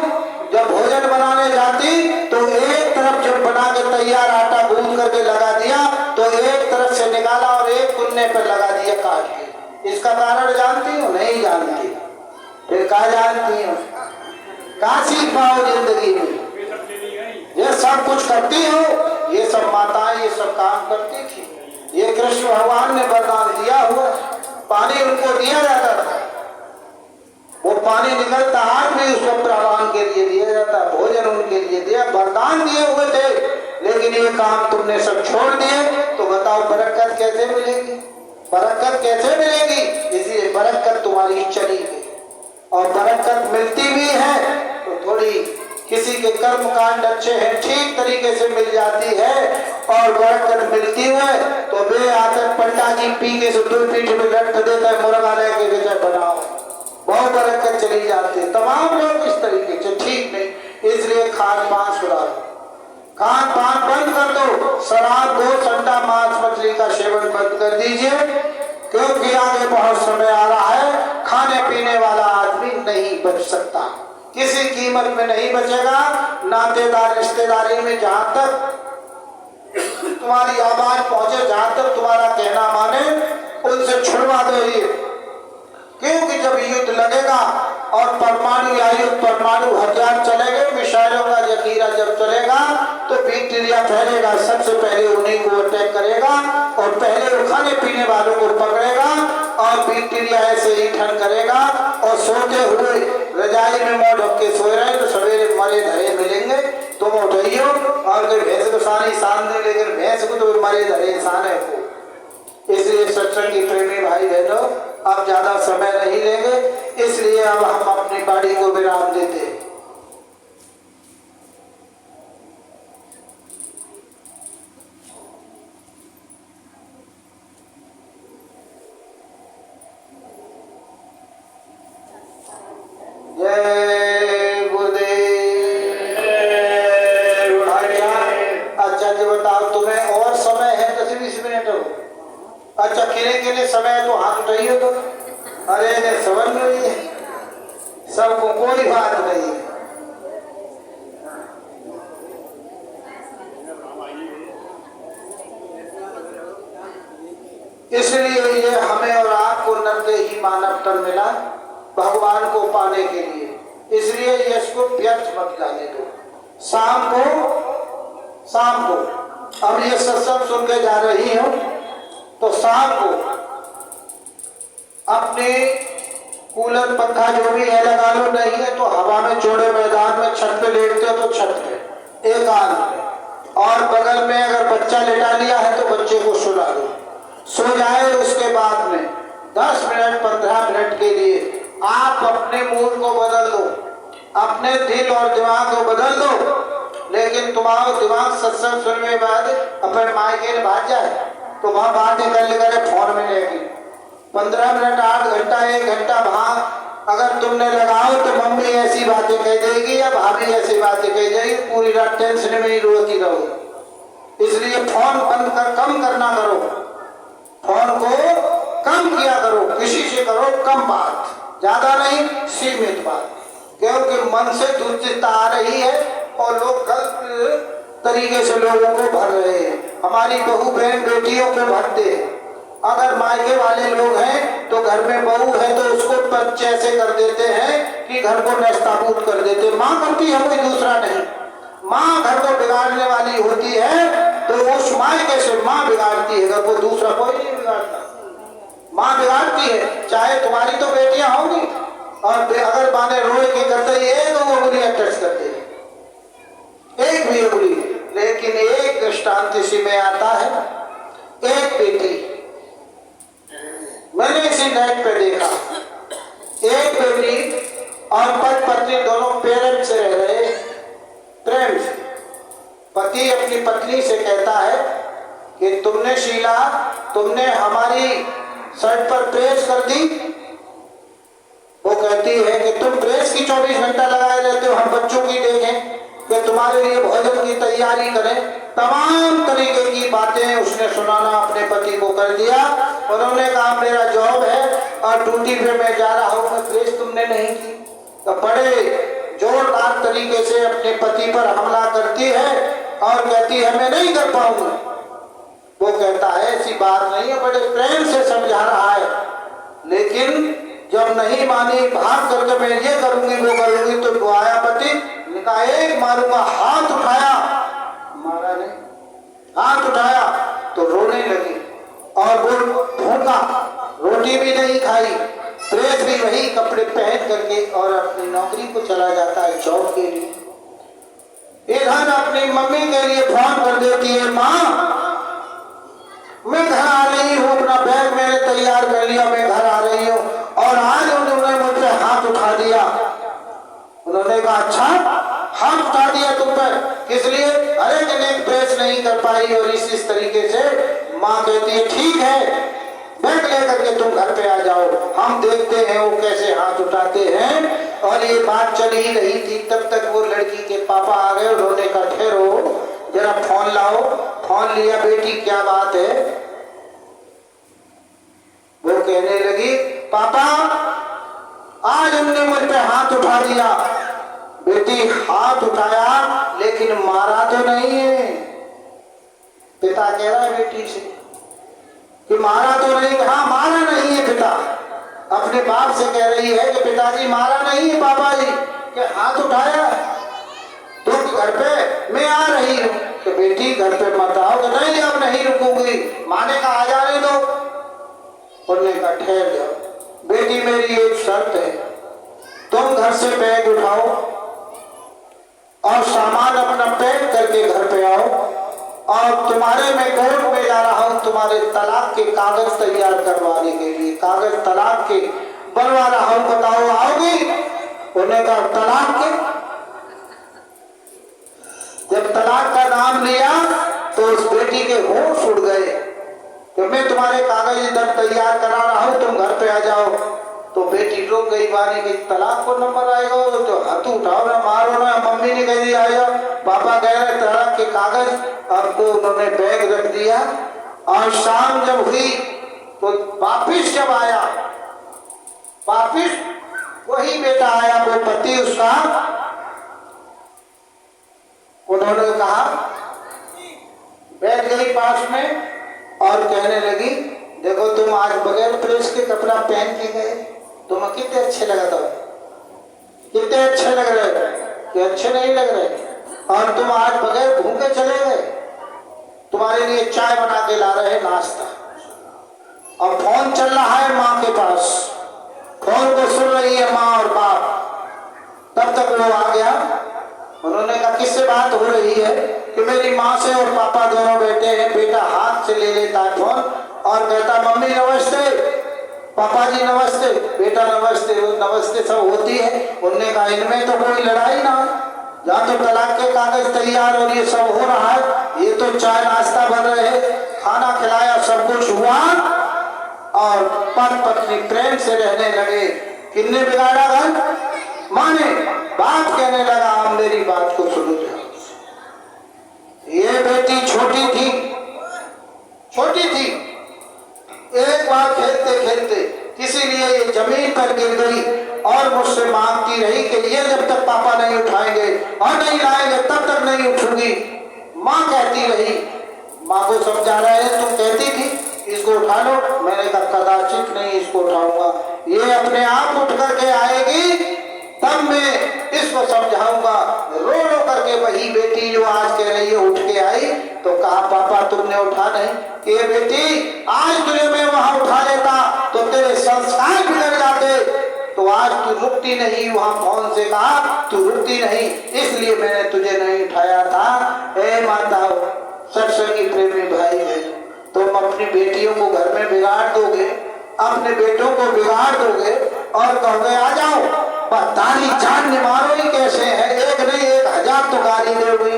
जब भोजन बनाने जाती तो एक तरफ जब बना के तैयार आटा गूंद करके लगा दिया, तो एक तरफ से निकाला और एक कुन्ने पर लगा दिया काट के। इसका कारण जानती हूँ? नहीं जानती। फिर क्या जानती हूँ? कहाँ सीख पाओ जिंदगी में? ये सब कुछ करती हो, ये सब माताएं ये सब काम करती थी। ये कृष्ण भगवान ने वरदान दिया हुआ, पानी उनको दिया जाता था, वो पानी निकलता आज भी उसको प्रवाह के लिए दिया जाता, भोजन उनके लिए दिया, वरदान दिए हुए थे। लेकिन ये काम तुमने सब छोड़ दिए, तो बताओ बरकत कैसे मिलेगी? बरकत कैसे मिलेगी? इसलिए बरकत तुम्हारी चली गई। और बरकत मिलती भी है तो थोड़ी किसी के कर्म कांड अच्छे हैं ठीक तरीके से मिल जाती है, और बरकत मिलती है तो वे आकर पंडा जी पी के से दूध पीठ में लट देता है, मुर्गा लेके विजय बनाओ, बहुत बरकत चली जाती है। तमाम लोग इस तरीके से ठीक नहीं, इसलिए खान पान सुधारो, खान पान बंद कर दो, शराब दो, ठंडा मांस मछली का सेवन बंद कर दीजिए, क्योंकि आगे बहुत समय आ रहा है, खाने पीने वाला आदमी नहीं बच सकता, किसी कीमत में नहीं बचेगा। नातेदार रिश्तेदारी में जहां तक तुम्हारी आवाज पहुंचे, जहां तक तुम्हारा कहना माने, उनसे छुड़वा दो ये, क्योंकि जब युद्ध लगेगा और परमाणु आयुध परमाणु हथियार चलेंगे, मिसाइलों का जखीरा जब चलेगा तो बैक्टीरिया फैलेगा, सबसे पहले उन्हीं को अटैक करेगा और पहले वो खाने पीने वालों को पकड़ेगा और बैक्टीरिया ऐसे ही ठन करेगा और सोते हुए रजाई में मुंह ढक के सोए रहे तो सवेरे मरे धरे मिलेंगे, तुम उठाइयो और कोई भैंस को सानी सान दे, लेकिन भैंस को तो मरे धरे सान है वो। इसलिए सत्संग की प्रेमी भाई बहनों, अब ज्यादा समय नहीं लेंगे, इसलिए अब हम अपनी बाड़ी को विराम देते हैं। जय गुरुदेव। अच्छा जी बताओ, तुम्हें और समय है 10-20 मिनट हो? अच्छा किने किने समय तो हाथ उठाइए तो, अरे ने समझ नहीं है, सबको कोई बात नहीं है। इसलिए ये हमें और आपको नरते ही मानव तन मिला भगवान को पाने के लिए, इसलिए इसको व्यर्थ मत जाने दो। शाम को अब ये सत्संग सुन के जा रही हो तो शाम को अपने कूलर पंखा जो भी है लगा लो, नहीं है तो हवा में चौड़े मैदान में छत पे लेटते हो तो छत पे एक आध में, और बगल में अगर बच्चा लेटा लिया है तो बच्चे को सुला दो, सो जाए। उसके बाद में 10 मिनट 15 मिनट के लिए आप अपने मूड को बदल दो, अपने दिल और दिमाग को बदल दो। लेकिन तुम्हारा दिमाग सत्संग सुनने के बाद अपने मायके में भाग जाए तो वहां बातें कर फोन में लेगी 15 मिनट 8 घंटा 1 घंटा भाग अगर तुमने लगाओ तो मम्मी ऐसी बातें कह देगी या भाभी ऐसी बातें कह देगी, पूरी रात टेंशन में ही रोती रहो। इसलिए फोन बंद कर, कम करना करो, फोन को कम किया करो, किसी से करो कम बात, ज्यादा नहीं, सीमित बात, क्योंकि मन से दुर्चिंता आ रही है और लोग गलत तरीके से लोगों को भर रहे हैं। हमारी बहू बहन बेटियों को भरते हैं। अगर मायके वाले लोग हैं तो घर में बहू है तो उसको बच्चे ऐसे कर देते हैं कि घर को नस्ताबूद कर देते। माँ करती है, कोई दूसरा नहीं। माँ घर को बिगाड़ने वाली होती है तो उस मायके से माँ बिगाड़ती है, घर को दूसरा कोई नहीं बिगाड़ता। माँ बिगाड़ती है, चाहे तुम्हारी तो बेटियां होंगी, और अगर माने रोए के करते एक उंगलियां टच करते हैं, एक भी उंगली, लेकिन एक दृष्टांत इसी में आता है। एक बेटी, मैंने इसी नेट पे देखा, एक बेटी और पति दोनों प्रेम से रह रहे, प्रेम से। पति अपनी पत्नी से कहता है कि तुमने शीला, तुमने हमारी शर्ट पर प्रेस कर दी। वो कहती है कि तुम प्रेस की 24 घंटा लगाए रहते हो, हम बच्चों की देखें कि तुम्हारे लिए भोजन की तैयारी करें। तमाम तरीके की बातें उसने सुनाना अपने पति को कर दिया। उन्होंने कहा मेरा जॉब है और ड्यूटी पे मैं जा रहा हूँ, प्रेस तुमने नहीं की। तो बड़े जोरदार तरीके से अपने पति पर हमला करती है और कहती है मैं नहीं कर पाऊंगा। वो कहता है ऐसी बात नहीं है, बड़े प्रेम से समझा रहा है, लेकिन जब नहीं मानी, भाग करके मैं ये करूंगी वो करूंगी, तो आया पति इनका एक मारूंगा। हाथ उठाया, मारा नहीं, हाथ उठाया तो रोने लगी और वो भूखा, रोटी भी नहीं खाई, प्रेस भी वही कपड़े पहन करके और अपनी नौकरी को चला जाता है जॉब के लिए। इधर अपनी मम्मी के लिए फोन कर देती है, माँ मैं घर आ रही हूँ, अपना बैग मैंने तैयार कर लिया, मैं घर आ रही हूँ। और आज उन्होंने मुझ पर हाथ उठा दिया। उन्होंने कहा अच्छा, हाथ उठा दिया तुम पर, किस लिए? अरे कि प्रेस नहीं कर पाई और इस तरीके से। माँ कहती है ठीक है, बैग लेकर के तुम घर पे आ जाओ, हम देखते हैं वो कैसे हाथ उठाते हैं। और ये बात चल ही रही थी, तब तक वो लड़की के पापा आ गए। उन्होंने कहा ठहरो जरा, फोन लाओ। फोन लिया, बेटी क्या बात है? वो कहने लगी पापा आज हमने मुझ पे हाथ उठा दिया। बेटी हाथ उठाया लेकिन मारा तो नहीं है। पिता कह रहा है बेटी से कि मारा तो नहीं। हाँ मारा नहीं है। पिता अपने बाप से कह रही है कि पिताजी मारा नहीं है पापा जी, कि हाथ उठाया तो घर पे मैं आ रही हूँ। तो बेटी घर पे मत आओ। तो नहीं अब नहीं रुकूंगी। माँ ने कहा आ जाने दो। उन्होंने कहा ठहर जाओ बेटी, मेरी एक शर्त है, तुम घर से बैग उठाओ और सामान अपना पैक करके घर पे आओ, और तुम्हारे मैं कोर्ट में जा रहा हूँ तुम्हारे तलाक के कागज तैयार करवाने के लिए, कागज तलाक के बनवा रहा हूँ, बताओ आओगी? उन्होंने कहा तलाक के? जब तलाक का नाम लिया तो उस बेटी के होश उड़ गए कि मैं तुम्हारे कागज इधर तैयार करा रहा हूँ, तुम घर पे आ जाओ। तो बेटी रोक गई, माने कि तलाक को नंबर आएगा तो हाथ उठाओ ना, मारो ना। मम्मी ने कह दिया आएगा, पापा कह रहे तलाक के कागज। अब तो उन्होंने बैग रख दिया और शाम जब हुई तो वापिस जब आया, वापिस वही बेटा आया, वो पति उसका। उन्होंने कहा, बैठ गई पास में और कहने लगी देखो तुम आज बगैर प्रेस के कपड़ा पहन के गए, तुम कितने अच्छे लगा था, कितने अच्छे लग रहे कि अच्छे नहीं लग रहे। और तुम आज बगैर भूखे चले गए, तुम्हारे लिए चाय बना के ला रहे नाश्ता, और फोन चल रहा है माँ के पास, फोन को सुन रही है माँ और बाप। तब तक वो आ गया। उन्होंने कहा किससे बात हो रही है? कि मेरी माँ से और पापा दोनों बैठे हैं। बेटा हाथ से ले लेता है फोन और कहता मम्मी नमस्ते, पापा जी नमस्ते, बेटा नमस्ते। वो नमस्ते सब होती है। उन्होंने कहा इनमें तो कोई लड़ाई ना, जहाँ तो तलाक के कागज तैयार और ये सब हो रहा है, ये तो चाय नाश्ता बन रहे हैं, खाना खिलाया, सब कुछ हुआ और पति पत्नी प्रेम से रहने लगे। किसने बिगाड़ा घर? माँ ने। बाप कहने लगा हम मेरी बात को सुनो। ये बेटी छोटी थी, छोटी थी, एक बार खेलते खेलते किसी लिए ये जमीन पर गिर गई और मुझसे मांगती रही कि ये जब तक पापा नहीं उठाएंगे और नहीं लाएंगे तब तक नहीं उठूंगी। माँ कहती रही, माँ को समझा रहे हैं, तुम कहती थी इसको उठा लो। मैंने कहा कदाचित नहीं इसको उठाऊंगा, ये अपने आप उठ करके आएगी तब मैं इसको समझाऊंगा। रो रो करके वही बेटी जो आज कह रही है उठ के आई। तो कहा पापा तुमने उठा नहीं? कि बेटी आज तुझे मैं वहां उठा लेता तो तेरे संस्कार बिगड़ जाते, तो आज तू रुकती नहीं। वहां फोन से कहा तू रुकती नहीं, इसलिए मैंने तुझे नहीं उठाया था। ए माता सत्संगी प्रेमी भाई है, तुम अपनी बेटियों को घर में बिगाड़ दोगे, अपने बेटों को बिगाड़ दोगे और कहोगे आ जाओ, ताली जान मारो ही कैसे है, एक नहीं 1000 तो गाली दोगे,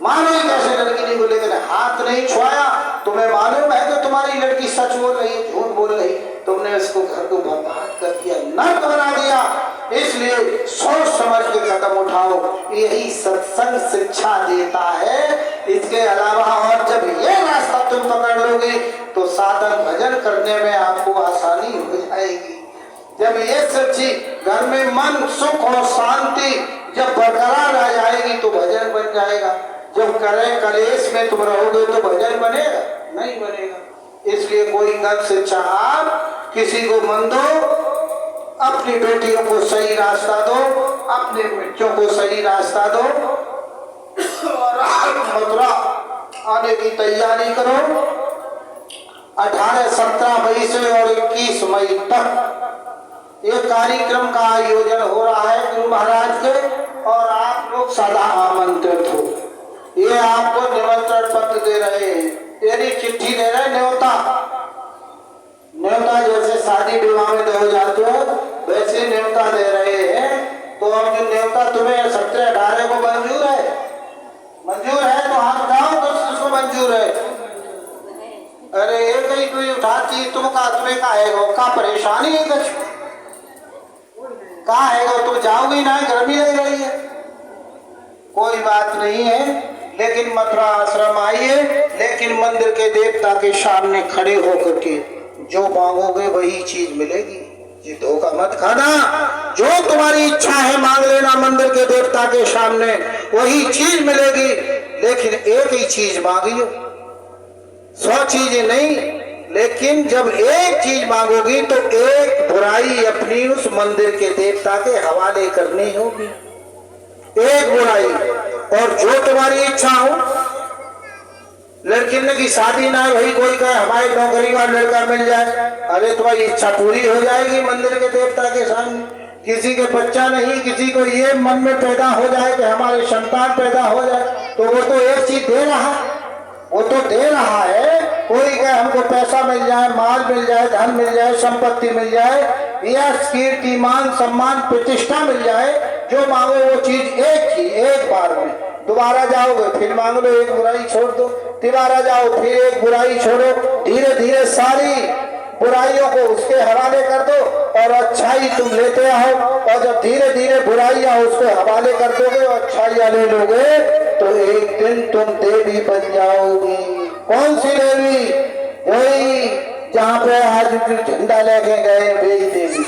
मारो ही कैसे लड़की को। लेकिन हाथ नहीं छुआया। तुम्हें मालूम है कि तुम्हारी लड़की सच बोल रही है, झूठ बोल रही, तुमने इसको घर को बर्बाद कर दिया, नर्क बना दिया। इसलिए सोच समझ के कदम उठाओ, यही सत्संग शिक्षा देता है। इसके अलावा और जब ये रास्ता तुम पकड़ लोगे तो साधन भजन करने में आपको आसानी हो जाएगी। जब ये सच्ची घर में मन सुख और शांति जब बरकरार आ जाएगी तो भजन बन जाएगा। जब करे कलेश में तुम रहोगे तो भजन बनेगा? नहीं बनेगा। इसलिए कोई गलत शिक्षा आप किसी को मन दो, अपनी बेटियों को सही रास्ता दो, अपने बच्चों को सही रास्ता दो और मथुरा आने की तैयारी करो। 18, 17 मई से और 21 मई तक ये कार्यक्रम का आयोजन हो रहा है गुरु महाराज के, और आप लोग सदा आमंत्रित हो। ये आपको निमंत्रण पत्र दे रहे हैं, यानी चिट्ठी दे रहे हैं, न्योता। न्योता जैसे शादी विवाह में हो जाते हो वैसे न्योता दे रहे हैं। तो अब जो न्योता तुम्हें 17, 18 को मंजूर है? मंजूर है तो हाथ उठाओ तो किसको मंजूर है? अरे एक ही कोई उठाती तुम का तुम्हें का है का परेशानी है कुछ कहा है तुम जाओगी ना, गर्मी लग रही है। कोई बात नहीं है, लेकिन मथुरा आश्रम आइए, लेकिन मंदिर के देवता के सामने खड़े होकर के जो मांगोगे वही चीज मिलेगी। ये धोखा मत खाना। जो तुम्हारी इच्छा है मांग लेना मंदिर के देवता के सामने, वही चीज मिलेगी। लेकिन एक ही चीज मांगियो, 100 चीजें नहीं। लेकिन जब एक चीज मांगोगी तो एक बुराई अपनी उस मंदिर के देवता के हवाले करनी होगी, एक बुराई। और जो तुम्हारी इच्छा हो, लड़की ने की शादी ना है, वही कोई कहे हमारे नौकरी का लड़का मिल जाए, अरे तुम्हारी इच्छा पूरी हो जाएगी मंदिर के देवता के सामने। किसी के बच्चा नहीं, किसी को ये मन में पैदा हो जाए कि हमारे संतान पैदा हो जाए, तो वो तो एक चीज दे रहा है, वो तो दे रहा है। कोई कहे हमको पैसा मिल जाए, माल मिल जाए, धन मिल जाए, संपत्ति मिल जाए, या कीर्ति, मान, सम्मान, प्रतिष्ठा मिल जाए, जो मांगो वो चीज एक ही, एक बार में। दोबारा जाओगे फिर मांग लो, एक बुराई छोड़ दो, दोबारा जाओ फिर एक बुराई छोड़ो, धीरे धीरे सारी बुराइयों को उसके हवाले कर दो और अच्छाई तुम लेते आओ। और जब धीरे धीरे बुराइयां उसके हवाले कर दोगे और अच्छाइयां ले लोगे तो एक दिन तुम देवी बन जाओगी। कौन सी देवी? वही जहाँ पे आज झंडा लेके गए वही देवी।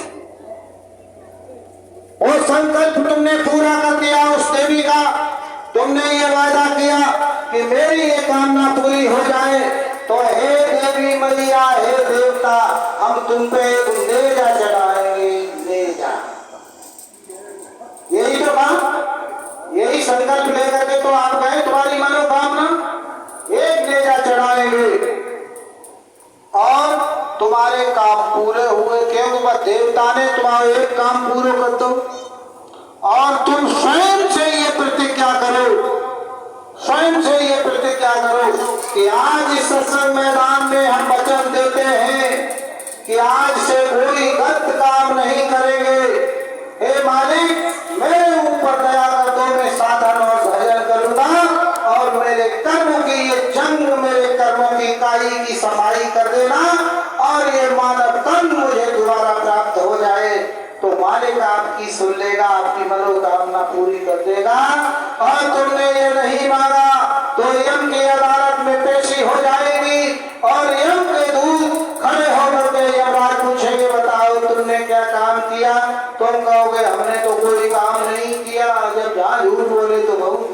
वो संकल्प तुमने पूरा कर दिया उस देवी का। तुमने ये वादा किया कि मेरी ये कामना पूरी हो जाए तो हे देवी मैया, हे देवता, हम तुम पे नेजा चढ़ाएंगे, नेजा। यही तो बात, यही संकल्प लेकर के तो आप गए, तुम्हारी मनोकामना एक नेजा चढ़ाएंगे और तुम्हारे काम पूरे हुए। क्योंकि देवता ने तुम्हारे एक काम पूरे कर दो और तुम स्वयं से ये प्रतिज्ञा करो, स्वयं से ये प्रतिज्ञा करो कि आज इस सत्संग मैदान में हम वचन देते हैं कि आज से कोई गलत काम नहीं करेंगे। हे मालिक, मेरे ऊपर दया कर दो, मैं साधन और भजन करूंगा और मेरे कर्मों की ये जंग, मेरे कर्मों की इकाई की सफाई कर देना और ये मानव तन मुझे दोबारा प्राप्त हो जाए। तो मालिक आपकी सुन लेगा, आपकी मनोकामना पूरी कर देगा। और तुमने ये नहीं मांगा तो यम की अदालत में पेशी हो जाएगी और यम के दूत खड़े होकर के यमराज पूछेंगे, बताओ तुमने क्या काम किया? तुम कहोगे हमने तो कोई काम नहीं किया। जब जहाँ झूठ बोले तो बहुत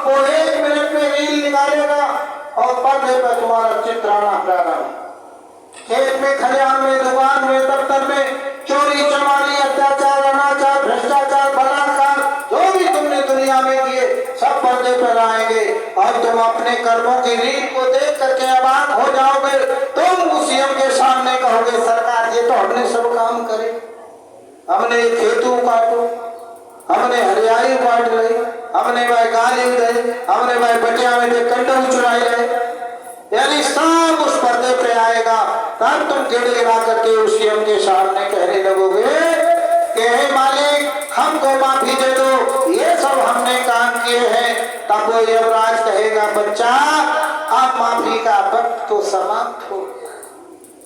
वो 1 मिनट में रील निकालेगा और पर्दे पर तुम्हारा चित्र आना प्रारंभ। खेत में, खलिहान में, दुकान में, दफ्तर में, चोरी चमारी, अत्याचार, अनाचार, भ्रष्टाचार, बलात्कार, जो भी तुमने दुनिया में किए सब पर्दे पर आएंगे और तुम अपने कर्मों की रील को देख करके अबाक हो जाओगे। तुम उस यम के सामने कहोगे, सरकार ये तो हमने सब काम करे, हमने खेतों काटो, हमने हरियाली काट ली, हमने भाई गाली उड़ाई, हमने भाई बटिया में कंडो चुराई रहे, यानी सब उस पर्दे पे आएगा। तब तुम गिड़गिड़ा करके उस यम के सामने कहने लगोगे कि हे मालिक हमको माफी दे दो, ये सब हमने काम किए हैं। तब वो यमराज कहेगा, बच्चा अब माफी का वक्त तो समाप्त हो,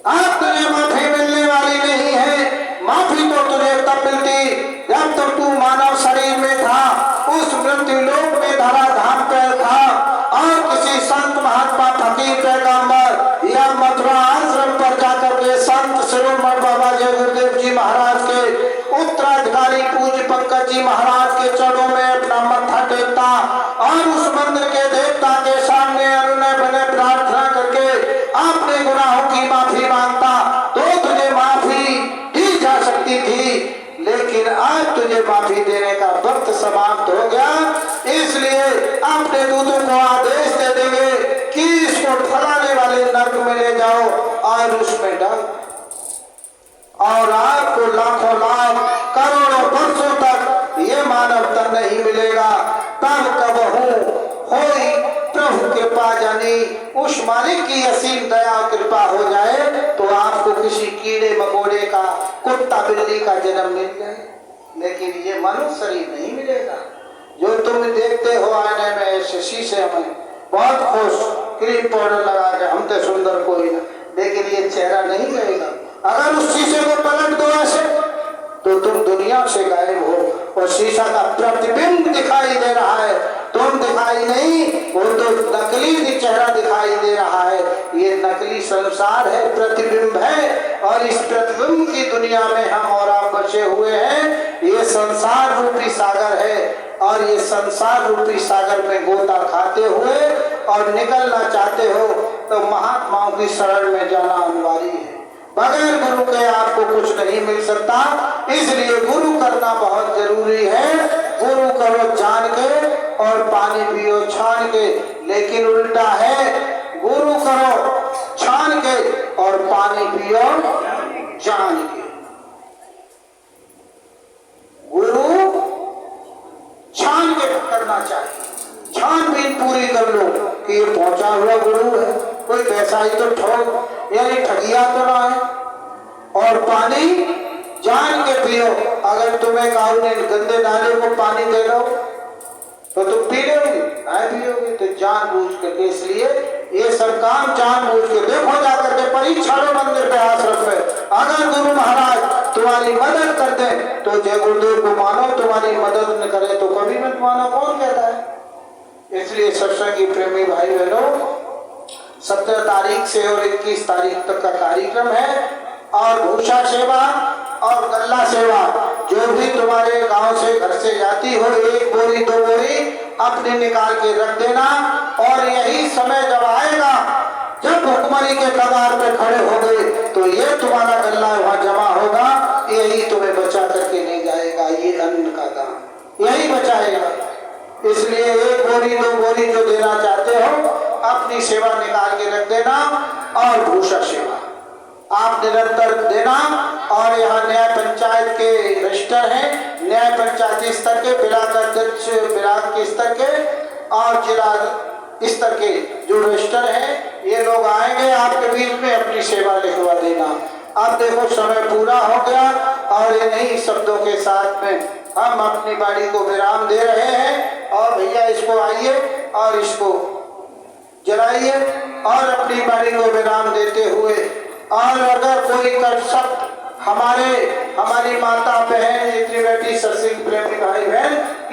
अब तुझे माफी मिलने वाली नहीं है। माफी तो तुझे तब मिलती जब तक तू मानव शरीर में था, उस मृत्यु लोक में धराधाम पर था और किसी संत महात्मा फकीर पैगंबर या मथुरा आश्रम पर जाकर के संत शिरोमणि बाबा जय गुरुदेव जी महाराज के उत्तराधिकारी पूज्य पंकज जी महाराज के चरणों में अपना मत्था टेकता और उस मंदिर के देवता के सामने अनुनय बने प्रार्थना करके अपने गुनाहों की माफी मांगता तो तुझे माफी दी जा सकती थी। लेकिन माफी देने का वक्त समाप्त हो गया। इसलिए अपने दूतों को आदेश दे देंगे कि इसको फलाने वाले नर्क में ले जाओ और उसमें डाल, और आपको लाखों लाख करोड़ों वर्षों तक ये मानव तन नहीं मिलेगा। तब कब हो प्रभु के पास जानी उस मालिक की असीम दया कृपा हो जाए तो आपको किसी कीड़े मकोड़े का, कुत्ता बिल्ली का जन्म मिल जाए, लेकिन ये मनुष्य शरीर नहीं मिलेगा। जो तुम देखते हो आईने में ऐसे शीशे में बहुत खुश क्रीम पाउडर लगा के हम तो सुंदर कोई ना, लेकिन ये चेहरा नहीं रहेगा। अगर उस शीशे को पलट दो ऐसे तो तुम दुनिया से गायब हो और शीशा का प्रतिबिंब दिखाई दे रहा है, तुम दिखाई नहीं, वो तो नकली चेहरा दिखाई दे रहा है। ये नकली संसार है, प्रतिबिंब है, और इस प्रतिबिंब की दुनिया में हम और आप बचे हुए हैं। ये संसार रूपी सागर है और ये संसार रूपी सागर में गोता खाते हुए और निकलना चाहते हो तो महात्माओं की शरण में जाना अनिवार्य है। बगैर गुरु के आपको कुछ नहीं मिल सकता, इसलिए गुरु करना बहुत जरूरी है। गुरु करो जान के और पानी पियो छान के, लेकिन उल्टा है, गुरु करो छान के और पानी पियो जान के। गुरु छान के करना चाहिए, छानबीन पूरी कर लो कि ये पहुंचा हुआ गुरु है, कोई पैसा ही तो ठोक यानी ठगिया तो ना है, और पानी जान के पियो। अगर तुम्हें काऊ ने गंदे नाले को पानी दे दो तो तुम पी लोगे, नहीं पियोगे, तो जान बूझ करके, इसलिए ये सब काम जान बूझ के देखो, जाकर के परीक्षा लो मंदिर पे आश्रम में। अगर गुरु महाराज तुम्हारी मदद कर दे तो जय गुरुदेव को मानो, तुम्हारी मदद न करे तो कभी मत मानो, कौन कहता है। इसलिए सत्संगी प्रेमी भाई बहनों, 17 तारीख से और 21 तारीख तक का कार्यक्रम है, और भूषा सेवा और गल्ला सेवा जो भी तुम्हारे गांव से घर से जाती हो, 1 बोरी 2 बोरी अपने निकाल के रख देना। और यही समय जब आएगा जब भुखमरी के कगार पे खड़े हो गए तो ये तुम्हारा गल्ला वहां जमा होगा, यही तुम्हें बचा करके ले जाएगा, ये अन्न का दान यही बचाएगा। इसलिए 1 बोरी 2 बोरी जो देना चाहते हो अपनी सेवा निकाल के रख देना, और भूषा सेवा आप निरंतर देना। और यहाँ न्याय पंचायत के रजिस्टर हैं, न्याय पंचायत स्तर के, ब्लॉक अध्यक्ष ब्लॉक के स्तर के और जिला स्तर के जो रजिस्टर हैं, ये लोग आएंगे आपके बीच में, अपनी सेवा लिखवा देना। अब देखो समय पूरा हो गया और इन्हीं शब्दों के साथ में हम अपनी बाड़ी को विराम दे रहे हैं। और भैया इसको आइए और इसको जलाइए और अपनी बाड़ी को विराम देते हुए, और अगर कोई शब्द हमारी माता बहन जितनी बेटी सत्संग प्रेमी भाई बहन